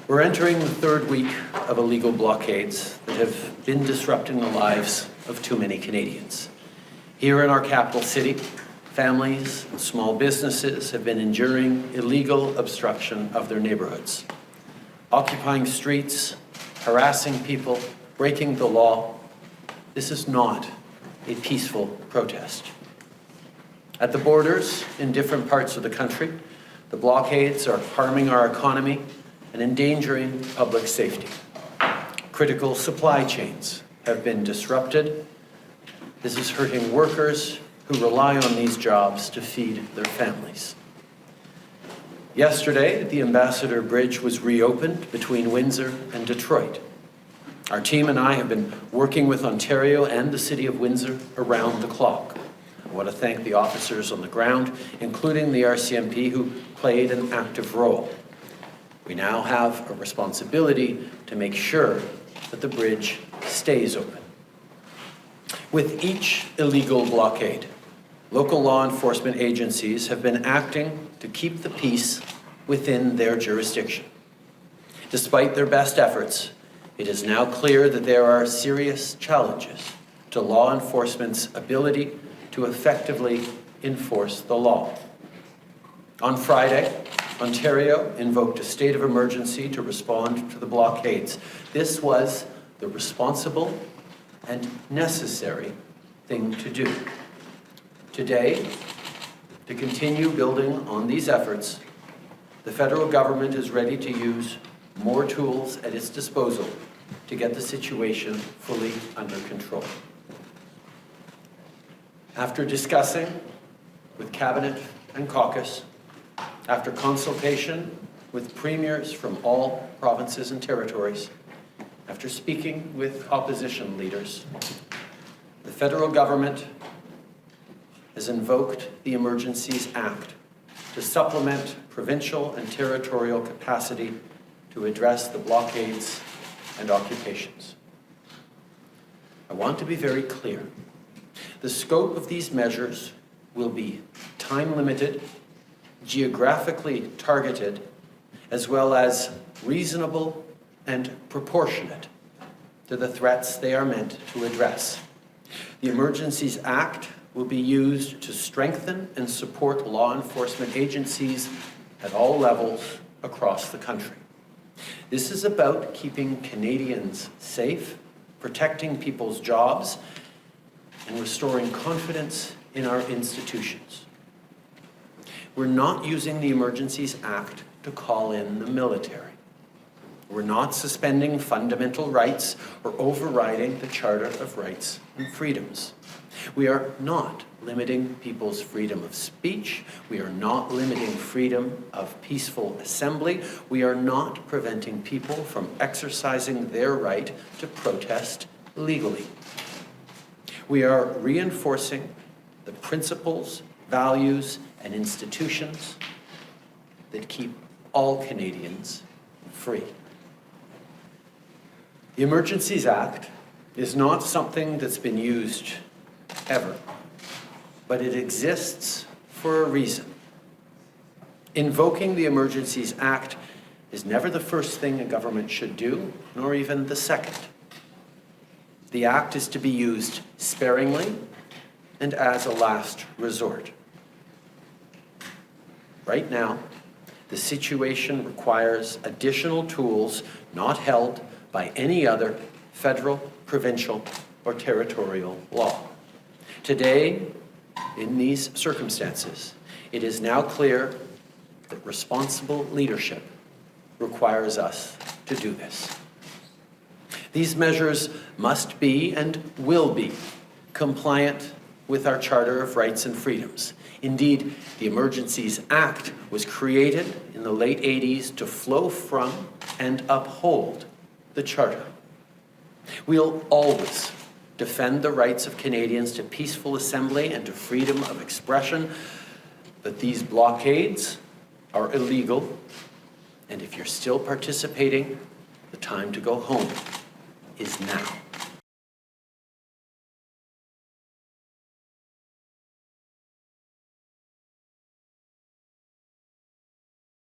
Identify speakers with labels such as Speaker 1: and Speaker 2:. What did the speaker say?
Speaker 1: We're entering the third week of illegal blockades that have been disrupting the lives of too many Canadians. Here in our capital city, families and small businesses have been enduring illegal obstruction of their neighborhoods, occupying streets, harassing people, breaking the law. This is not a peaceful protest. At the borders in different parts of the country, the blockades are harming our economy and endangering public safety. Critical supply chains have been disrupted. This is hurting workers who rely on these jobs to feed their families. Yesterday, the Ambassador Bridge was reopened between Windsor and Detroit. Our team and I have been working with Ontario and the City of Windsor around the clock. I want to thank the officers on the ground, including the RCMP, who played an active role. We now have a responsibility to make sure that the bridge stays open. With each illegal blockade, local law enforcement agencies have been acting to keep the peace within their jurisdiction. Despite their best efforts, it is now clear that there are serious challenges to law enforcement's ability to effectively enforce the law. On Friday, Ontario invoked a state of emergency to respond to the blockades. This was the responsible and necessary thing to do. Today, to continue building on these efforts, the federal government is ready to use more tools at its disposal to get the situation fully under control. After discussing with Cabinet and caucus, after consultation with premiers from all provinces and territories, after speaking with opposition leaders, the federal government has invoked the Emergencies Act to supplement provincial and territorial capacity to address the blockades and occupations. I want to be very clear. The scope of these measures will be time-limited, geographically targeted, as well as reasonable and proportionate to the threats they are meant to address. The Emergencies Act will be used to strengthen and support law enforcement agencies at all levels across the country. This is about keeping Canadians safe, protecting people's jobs, and restoring confidence in our institutions. We're not using the Emergencies Act to call in the military. We're not suspending fundamental rights or overriding the Charter of Rights and Freedoms. We are not limiting people's freedom of speech. We are not limiting freedom of peaceful assembly. We are not preventing people from exercising their right to protest legally. We are reinforcing the principles, values, and institutions that keep all Canadians free. The Emergencies Act is not something that's been used ever, but it exists for a reason. Invoking the Emergencies Act is never the first thing a government should do, nor even the second. The Act is to be used sparingly and as a last resort. Right now, the situation requires additional tools not held by any other federal, provincial, or territorial law. Today, in these circumstances, it is now clear that responsible leadership requires us to do this. These measures must be and will be compliant with our Charter of Rights and Freedoms. Indeed, the Emergencies Act was created in the late 80s to flow from and uphold the Charter. We'll always defend the rights of Canadians to peaceful assembly and to freedom of expression, but these blockades are illegal, and if you're still participating, the time to go home is now.